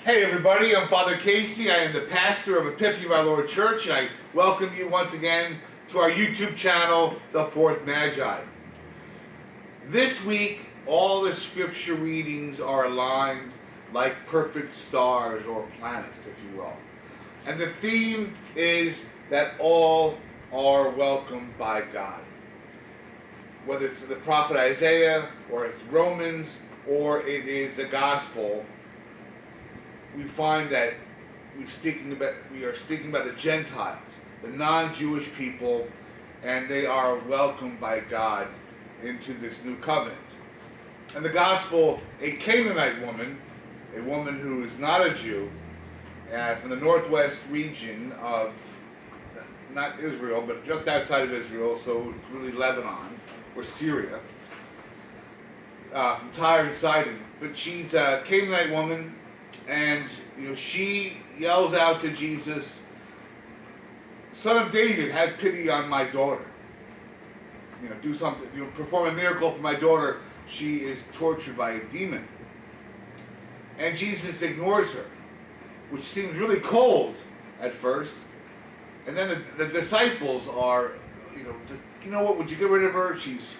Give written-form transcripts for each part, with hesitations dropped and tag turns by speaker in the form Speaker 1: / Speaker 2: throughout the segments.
Speaker 1: Hey everybody, I'm Father Casey. I am the pastor of Epiphany of Our Lord Church, and I welcome you once again to our YouTube channel, The Fourth Magi. This week, all the scripture readings are aligned like perfect stars or planets, if you will. And the theme is that all are welcomed by God. Whether it's the prophet Isaiah, or it's Romans, or it is the gospel, we find that we are speaking about the Gentiles, the non-Jewish people, and they are welcomed by God into this new covenant. And the gospel, a Canaanite woman, a woman who is not a Jew, from the northwest region of, not Israel, but just outside of Israel, so it's really Lebanon or Syria, from Tyre and Sidon. But she's a Canaanite woman, and she yells out to Jesus, "Son of David, have pity on my daughter. Do something. Perform a miracle for my daughter. She is tortured by a demon." And Jesus ignores her, which seems really cold at first. And then the disciples are, you know what? Would you get rid of her? She's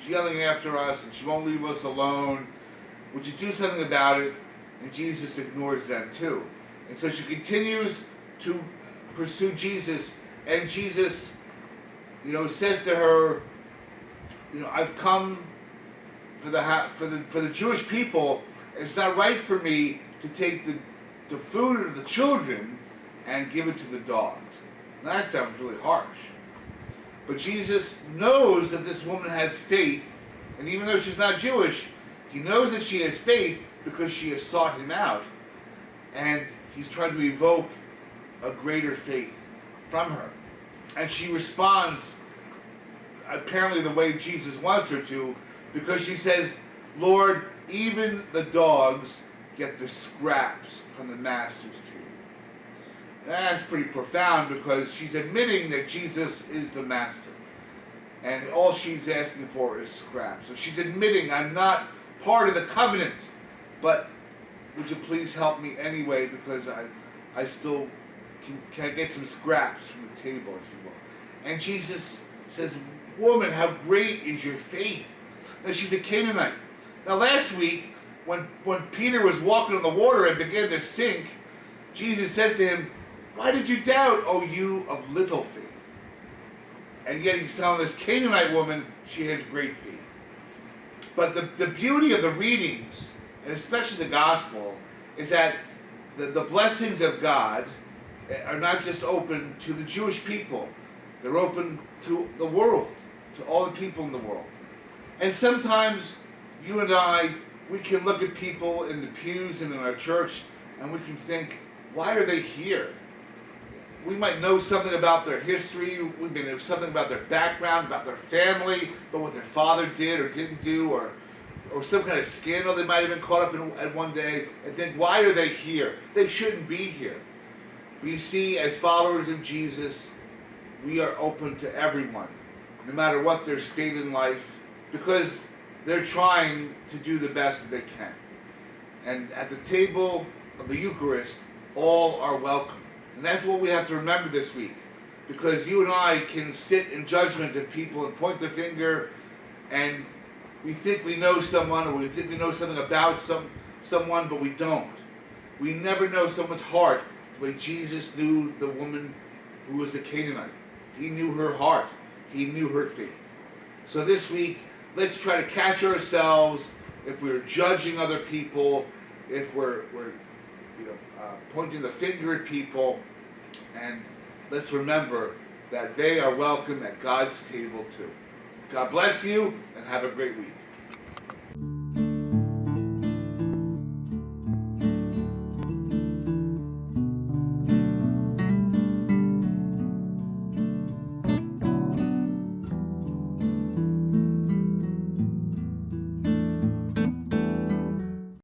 Speaker 1: yelling after us, and she won't leave us alone. Would you do something about it? And Jesus ignores them too. And so she continues to pursue Jesus, and Jesus, says to her, "I've come for the Jewish people. It's not right for me to take the food of the children and give it to the dogs." Now, that sounds really harsh. But Jesus knows that this woman has faith, and even though she's not Jewish, he knows that she has faith because she has sought him out, and he's trying to evoke a greater faith from her. And she responds apparently the way Jesus wants her to, because she says, "Lord, even the dogs get the scraps from the master's table." That's pretty profound, because she's admitting that Jesus is the master, and all she's asking for is scraps. So she's admitting, "I'm not part of the covenant, but would you please help me anyway, because I still can I get some scraps from the table, if you will." And Jesus says, "Woman, how great is your faith." Now, she's a Canaanite. Now, last week, when Peter was walking on the water and began to sink, Jesus says to him, "Why did you doubt, O you of little faith?" And yet he's telling this Canaanite woman she has great faith. But the beauty of the readings, and especially the gospel, is that the blessings of God are not just open to the Jewish people. They're open to the world, to all the people in the world. And sometimes you and I, we can look at people in the pews and in our church, and we can think, why are they here? We might know something about their history, we may know something about their background, about their family, about what their father did or didn't do, or some kind of scandal they might have been caught up in at one day, and think, why are they here? They shouldn't be here. We see, as followers of Jesus, we are open to everyone, no matter what their state in life, because they're trying to do the best that they can. And at the table of the Eucharist, all are welcome. And that's what we have to remember this week, because you and I can sit in judgment of people and point the finger, and we think we know someone, or we think we know something about someone, but we don't. We never know someone's heart the way Jesus knew the woman who was the Canaanite. He knew her heart. He knew her faith. So this week, let's try to catch ourselves if we're judging other people, if we're pointing the finger at people, and let's remember that they are welcome at God's table too. God bless you, and have a great week.